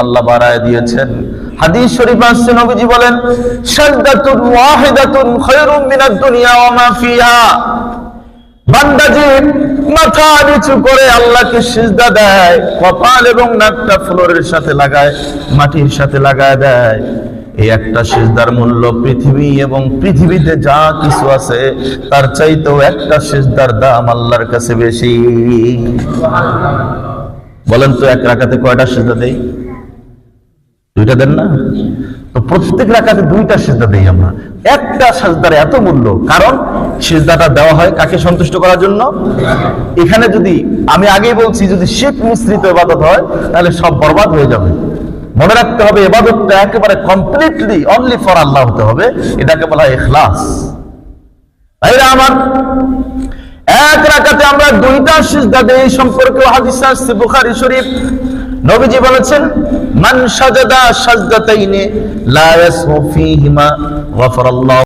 আল্লাহ বাড়ায় দিয়েছেন। হাদিস শরীফ আছে, নবীজি বলেন সাজদাতুন ওয়াহিদাতুন খায়রুম মিনাদ দুনিয়া ওয়া মা ফিহা। বান্দা যে মাথা নিচু করে আল্লাহকে সিজদা দেয়, কপাল এবং নাকটা ফ্লোরের সাথে লাগায়, মাটির সাথে লাগায় দেয়, এই একটা সিজদার মূল্য পৃথিবী এবং পৃথিবীতে যা কিছু আছে তার চাইতেও একটা সিজদার দাম আল্লাহর কাছে বেশি। বলেন তো এক রাকাতে কয়টা সিজদা দেই? দুইটা দেন না? তো প্রত্যেক রাকাতে দুইটা সিজদা দেই আমরা। একটা সিজদার এত মূল্য, কারণ সিজদাটা দেওয়া হয় কাকে সন্তুষ্ট করার জন্য? এখানে যদি আমি আগেই বলছি, যদি শিরক মিশ্রিত ইবাদত হয় তাহলে সব বরবাদ হয়ে যাবে। মনে রাখতে হবে ইবাদতটা একেবারে কমপ্লিটলি অনলি ফর আল্লাহ হতে হবে। এটাকে বলা হয় ইখলাস। ভাইরা আমার, এক রাকাতে আমরা দুইটা সিজদা দেই। এই সম্পর্কে হাদিস আছে বুখারী শরীফ, নবীজি বলেছেন মান সাজাদা সাজদাতাইনি লা ইয়াসহু ফীহিমা গফারাল্লাহু